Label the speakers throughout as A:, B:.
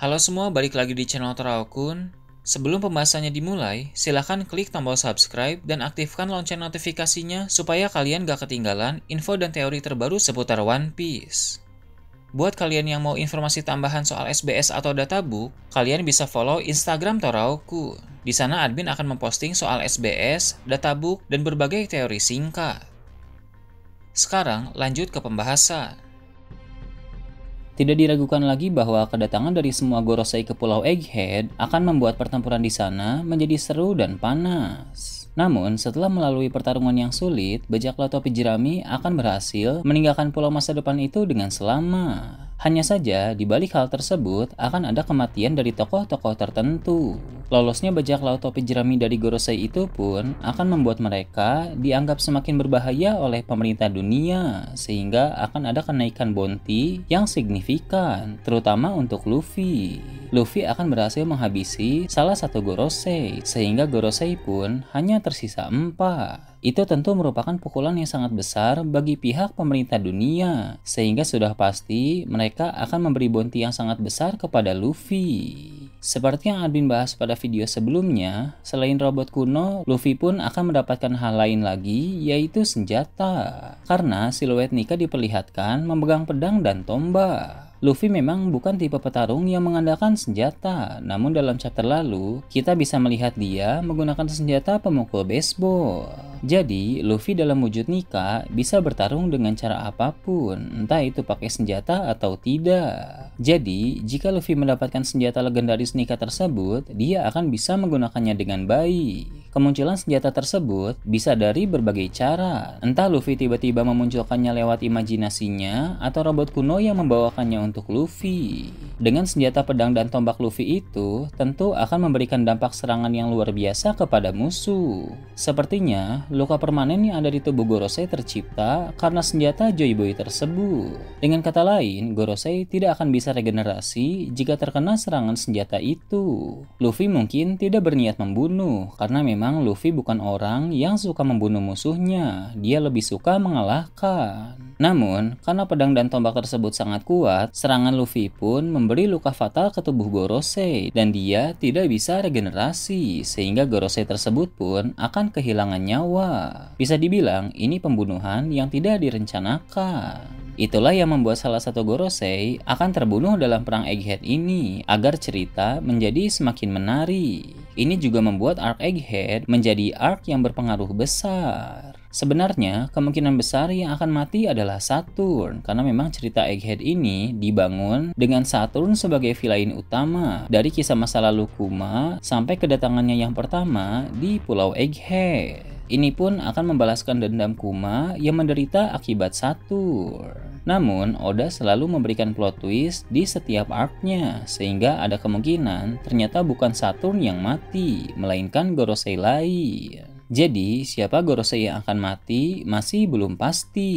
A: Halo semua, balik lagi di channel Toraokun. Sebelum pembahasannya dimulai, silahkan klik tombol subscribe dan aktifkan lonceng notifikasinya supaya kalian gak ketinggalan info dan teori terbaru seputar One Piece. Buat kalian yang mau informasi tambahan soal SBS atau databook, kalian bisa follow Instagram Toraokun. Di sana admin akan memposting soal SBS, databook, dan berbagai teori singkat. Sekarang lanjut ke pembahasan.
B: Tidak diragukan lagi bahwa kedatangan dari semua Gorosei ke Pulau Egghead akan membuat pertempuran di sana menjadi seru dan panas. Namun, setelah melalui pertarungan yang sulit, bajak laut topi jerami akan berhasil meninggalkan pulau masa depan itu dengan selamat. Hanya saja, di balik hal tersebut akan ada kematian dari tokoh-tokoh tertentu. Lolosnya bajak laut topi jerami dari Gorosei itu pun akan membuat mereka dianggap semakin berbahaya oleh pemerintah dunia, sehingga akan ada kenaikan bounty yang signifikan, terutama untuk Luffy. Luffy akan berhasil menghabisi salah satu Gorosei, sehingga Gorosei pun hanya tersisa 4. Itu tentu merupakan pukulan yang sangat besar bagi pihak pemerintah dunia, sehingga sudah pasti mereka akan memberi bounty yang sangat besar kepada Luffy. Seperti yang admin bahas pada video sebelumnya, selain robot kuno, Luffy pun akan mendapatkan hal lain lagi, yaitu senjata. Karena siluet Nika diperlihatkan memegang pedang dan tombak. Luffy memang bukan tipe petarung yang mengandalkan senjata, namun dalam chapter lalu, kita bisa melihat dia menggunakan senjata pemukul baseball. Jadi, Luffy dalam wujud Nika bisa bertarung dengan cara apapun, entah itu pakai senjata atau tidak. Jadi, jika Luffy mendapatkan senjata legendaris Nika tersebut, dia akan bisa menggunakannya dengan baik. Kemunculan senjata tersebut bisa dari berbagai cara, entah Luffy tiba-tiba memunculkannya lewat imajinasinya, atau robot kuno yang membawakannya untuk Luffy. Dengan senjata pedang dan tombak Luffy itu, tentu akan memberikan dampak serangan yang luar biasa kepada musuh. Sepertinya, luka permanen yang ada di tubuh Gorosei tercipta karena senjata Joy Boy tersebut. Dengan kata lain, Gorosei tidak akan bisa regenerasi jika terkena serangan senjata itu. Luffy mungkin tidak berniat membunuh, karena memang Luffy bukan orang yang suka membunuh musuhnya, dia lebih suka mengalahkan. Namun, karena pedang dan tombak tersebut sangat kuat, serangan Luffy pun memberi luka fatal ke tubuh Gorosei, dan dia tidak bisa regenerasi, sehingga Gorosei tersebut pun akan kehilangan nyawa. Bisa dibilang, ini pembunuhan yang tidak direncanakan. Itulah yang membuat salah satu Gorosei akan terbunuh dalam perang Egghead ini, agar cerita menjadi semakin menarik. Ini juga membuat arc Egghead menjadi arc yang berpengaruh besar. Sebenarnya, kemungkinan besar yang akan mati adalah Saturn, karena memang cerita Egghead ini dibangun dengan Saturn sebagai villain utama, dari kisah masa lalu Kuma sampai kedatangannya yang pertama di Pulau Egghead. Ini pun akan membalaskan dendam Kuma yang menderita akibat Saturn. Namun, Oda selalu memberikan plot twist di setiap arc-nya, sehingga ada kemungkinan ternyata bukan Saturn yang mati, melainkan Gorosei lain. Jadi, siapa Gorosei yang akan mati masih belum pasti.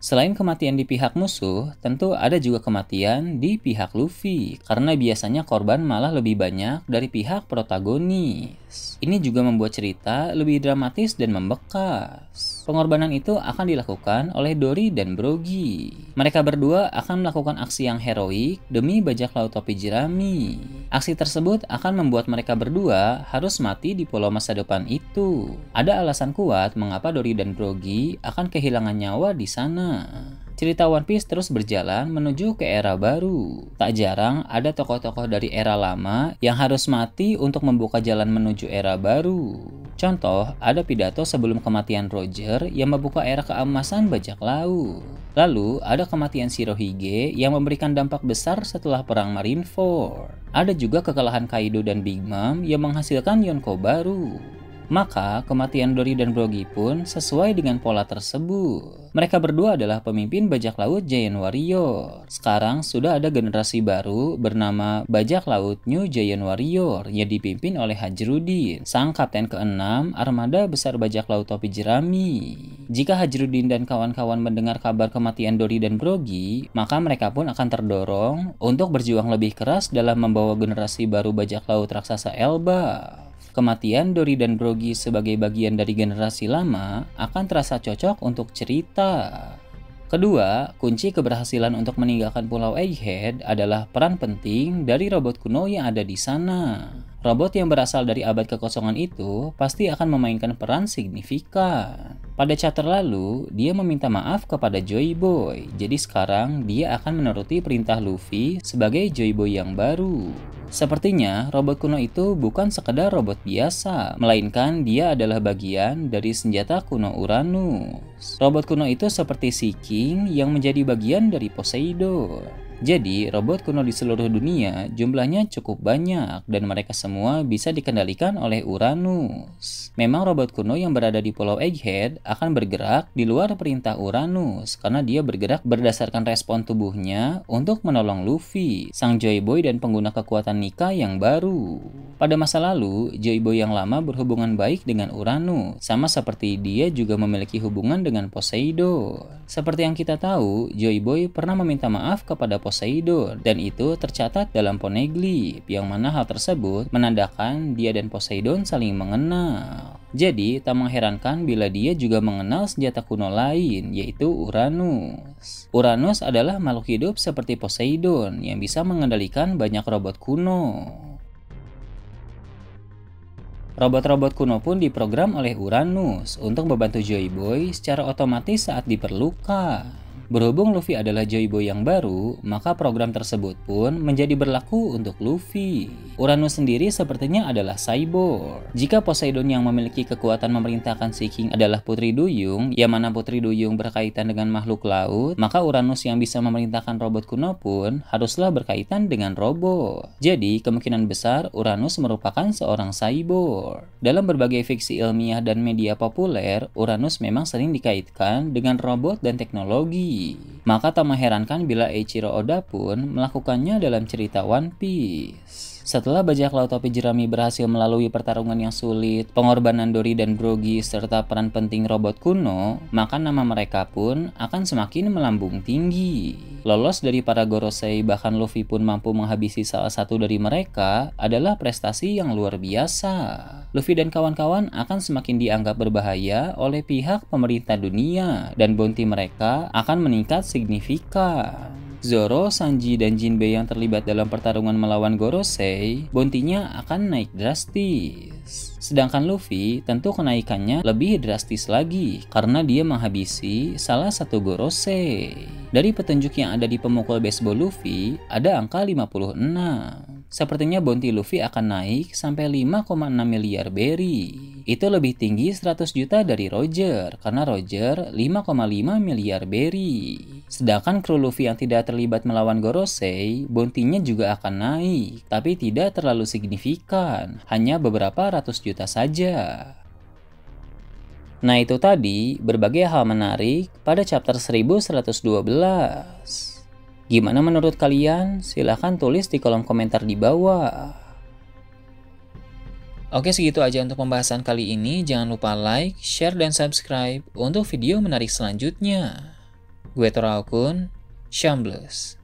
B: Selain kematian di pihak musuh, tentu ada juga kematian di pihak Luffy, karena biasanya korban malah lebih banyak dari pihak protagonis. Ini juga membuat cerita lebih dramatis dan membekas. Pengorbanan itu akan dilakukan oleh Dory dan Brogy. Mereka berdua akan melakukan aksi yang heroik demi bajak laut topi jerami. Aksi tersebut akan membuat mereka berdua harus mati di pulau masa depan itu. Ada alasan kuat mengapa Dory dan Brogy akan kehilangan nyawa di sana. Cerita One Piece terus berjalan menuju ke era baru. Tak jarang ada tokoh-tokoh dari era lama yang harus mati untuk membuka jalan menuju era baru. Contoh, ada pidato sebelum kematian Roger yang membuka era keemasan bajak laut. Lalu, ada kematian Shirohige yang memberikan dampak besar setelah perang Marineford. Ada juga kekalahan Kaido dan Big Mom yang menghasilkan Yonko baru. Maka, kematian Dory dan Brogy pun sesuai dengan pola tersebut. Mereka berdua adalah pemimpin bajak laut Giant Warrior. Sekarang sudah ada generasi baru bernama bajak laut New Giant Warrior yang dipimpin oleh Hajrudin, sang kapten ke-6 armada besar bajak laut topi jerami. Jika Hajrudin dan kawan-kawan mendengar kabar kematian Dory dan Brogy, maka mereka pun akan terdorong untuk berjuang lebih keras dalam membawa generasi baru bajak laut raksasa Elba. Kematian Dory dan Brogy sebagai bagian dari generasi lama akan terasa cocok untuk cerita. Kedua, kunci keberhasilan untuk meninggalkan Pulau Egghead adalah peran penting dari robot kuno yang ada di sana. Robot yang berasal dari abad kekosongan itu pasti akan memainkan peran signifikan. Pada chapter lalu, dia meminta maaf kepada Joy Boy, jadi sekarang dia akan menuruti perintah Luffy sebagai Joy Boy yang baru. Sepertinya robot kuno itu bukan sekedar robot biasa, melainkan dia adalah bagian dari senjata kuno Uranus. Robot kuno itu seperti Sea King yang menjadi bagian dari Poseidon. Jadi, robot kuno di seluruh dunia jumlahnya cukup banyak dan mereka semua bisa dikendalikan oleh Uranus. Memang robot kuno yang berada di Pulau Egghead akan bergerak di luar perintah Uranus karena dia bergerak berdasarkan respon tubuhnya untuk menolong Luffy, sang Joy Boy dan pengguna kekuatan Nika yang baru. Pada masa lalu, Joy Boy yang lama berhubungan baik dengan Uranus, sama seperti dia juga memiliki hubungan dengan Poseidon. Seperti yang kita tahu, Joy Boy pernah meminta maaf kepada Poseidon, dan itu tercatat dalam Poneglyph, yang mana hal tersebut menandakan dia dan Poseidon saling mengenal. Jadi, tak mengherankan bila dia juga mengenal senjata kuno lain, yaitu Uranus. Uranus adalah makhluk hidup seperti Poseidon yang bisa mengendalikan banyak robot kuno. Robot-robot kuno pun diprogram oleh Uranus untuk membantu Joy Boy secara otomatis saat diperlukan. Berhubung Luffy adalah Joy Boy yang baru, maka program tersebut pun menjadi berlaku untuk Luffy. Uranus sendiri sepertinya adalah cyborg. Jika Poseidon yang memiliki kekuatan memerintahkan Sea King adalah Putri Duyung, yang mana Putri Duyung berkaitan dengan makhluk laut, maka Uranus yang bisa memerintahkan robot kuno pun haruslah berkaitan dengan robot. Jadi, kemungkinan besar Uranus merupakan seorang cyborg. Dalam berbagai fiksi ilmiah dan media populer, Uranus memang sering dikaitkan dengan robot dan teknologi. Maka tak mengherankan bila Eiichiro Oda pun melakukannya dalam cerita One Piece. Setelah bajak laut topi jerami berhasil melalui pertarungan yang sulit, pengorbanan Dory dan Brogy, serta peran penting robot kuno, maka nama mereka pun akan semakin melambung tinggi. Lolos dari para Gorosei, bahkan Luffy pun mampu menghabisi salah satu dari mereka adalah prestasi yang luar biasa. Luffy dan kawan-kawan akan semakin dianggap berbahaya oleh pihak pemerintah dunia, dan bounty mereka akan meningkat signifikan. Zoro, Sanji, dan Jinbei yang terlibat dalam pertarungan melawan Gorosei, bounty-nya akan naik drastis. Sedangkan Luffy tentu kenaikannya lebih drastis lagi karena dia menghabisi salah satu Gorosei. Dari petunjuk yang ada di pemukul baseball Luffy, ada angka 56. Sepertinya bounty Luffy akan naik sampai 5,6 miliar berry. Itu lebih tinggi 100 juta dari Roger, karena Roger 5,5 miliar berry. Sedangkan kru Luffy yang tidak terlibat melawan Gorosei, bounty-nya juga akan naik, tapi tidak terlalu signifikan, hanya beberapa ratus juta saja. Nah itu tadi berbagai hal menarik pada chapter 1112. Gimana menurut kalian? Silahkan tulis di kolom komentar di bawah.
A: Oke, segitu aja untuk pembahasan kali ini. Jangan lupa like, share, dan subscribe untuk video menarik selanjutnya. Gue Toraokun, Shambles.